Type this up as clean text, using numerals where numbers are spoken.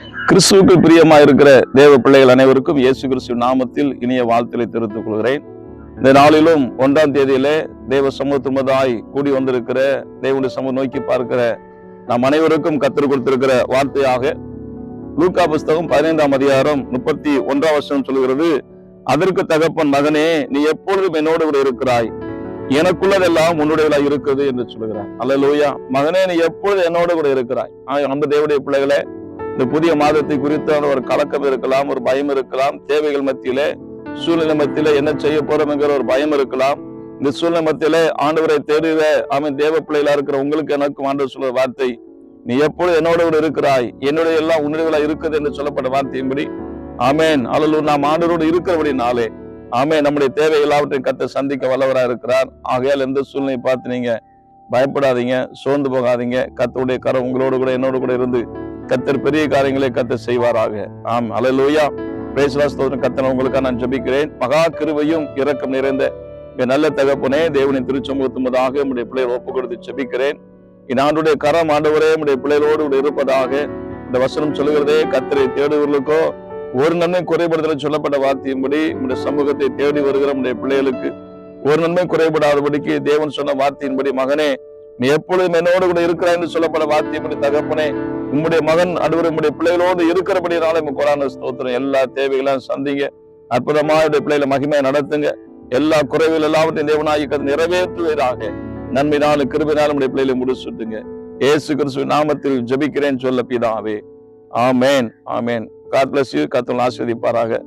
கிறிஸ்துவுக்கு பிரியமா இருக்கிற தேவ பிள்ளைகள் அனைவருக்கும் இயேசு கிறிஸ்து நாமத்தில் இனிய வாழ்த்துக்களை தெரிவித்துக் கொள்கிறேன். இந்த நாளிலும் 1ஆம் தேதியிலே தேவ சமூகத்துமதாய் கூடி வந்திருக்கிற தேவனுடைய சமூகம் நோக்கி பார்க்கிற நாம் அனைவருக்கும் கற்றுக் கொடுத்திருக்கிற வார்த்தையாக லூக்கா புஸ்தகம் 15ஆம் அதிகாரம் 31ஆம் வசனம் சொல்கிறது, அதற்கு தகப்பன், மகனே, நீ எப்பொழுதும் என்னோடு கூட இருக்கிறாய், எனக்குள்ளதெல்லாம் உன்னுடையதா இருக்குது என்று சொல்கிறார். அல்லேலூயா. மகனே, நீ எப்பொழுது என்னோடு கூட இருக்கிறாய். அந்த தேவனுடைய பிள்ளைகளே, இந்த புதிய மாதத்தை குறித்தான ஒரு கலக்கம் இருக்கலாம், ஒரு பயம் இருக்கலாம், தேவைகள் மத்தியிலே, சூழ்நிலை மத்தியிலே என்ன செய்ய போறோம் என்கிற ஒரு பயம் இருக்கலாம். இந்த சூழ்நிலை மத்தியிலே ஆண்டவரை தேடுகிற தேவ பிள்ளைகளா இருக்கிற உங்களுக்கு எனக்கும் ஆண்டவர் சொல்ற வார்த்தை, நீ எப்பொழுது என்னோட கூட இருக்கிறாய், என்னுடைய எல்லாம் உன்னுடையதா இருக்குது என்று சொல்லப்பட்ட வார்த்தையின்படி ஆமேன். அல்லேலூயா. நாம் ஆண்டவரோடு இருக்கிறபடினாலே ஆமேன், நம்முடைய தேவை எல்லாவற்றையும் கர்த்தர் சந்திக்க வல்லவரா இருக்கிறார். ஆகையால் எந்த சூழ்நிலையை பார்த்து நீங்க பயப்படாதீங்க, சோர்ந்து போகாதீங்க. கர்த்தருடைய கரம் உங்களோடு கூட என்னோடு கூட இருந்து கர்த்தர் பெரிய காரியங்களை கர்த்தர் செய்வாராக. ஆம். அல்லேலூயா. Praise the Lord. கர்த்தர் உங்களுக்காக நான் ஜெபிக்கிறேன். மகா கிருபையும் இரக்கம் நிறைந்த நல்ல தகப்பனே, தேவனின் திருச்சமூகத்துமதாக உம்முடைய பிள்ளையை ஒப்புக் கொடுத்து ஜெபிக்கிறேன். ஆண்டுடைய கரம் ஆண்டவரே உம்முடைய பிள்ளைகளோடு இருப்பதாக. இந்த வசனம் சொல்லுகிறதே, கர்த்தரை தேடுவர்களுக்கோ ஒரு நன்மை குறைபடுதல் சொல்லப்பட்ட வார்த்தையின்படி உம்முடைய சமூகத்தை தேடி வருகிற உம்முடைய பிள்ளைகளுக்கு ஒரு நன்மை குறைபடாதபடிக்கு தேவன் சொன்ன வார்த்தையின்படி, மகனே, நீ எப்பொழுதும் என்னோடு கூட இருக்கிறாய் என்று சொல்லப்பட்ட வார்த்தையின்படி தகப்பனே, உம்முடைய மகன் அடுவர் உம்முடைய பிள்ளைகளோடு இருக்கிறபடினால கொரான ஸ்தோத்திரம். எல்லா தேவைகளையும் சந்திங்க, அற்புதமா பிள்ளைகளை மகிமையை நடத்துங்க, எல்லா குறைவுகள் எல்லாவற்றையும் தேவனாய் நிறைவேற்றுவீராக. நன்மையினாலும் கிருபையினாலும் உம்முடைய பிள்ளைகளை முடிச்சுட்டுங்க. இயேசு கிறிஸ்துவின் நாமத்தில் ஜெபிக்கிறேன் சொல்ல பிதாவே. ஆமேன். ஆமேன். God bless you. கர்த்தர் ஆசீர்வதிப்பாராக.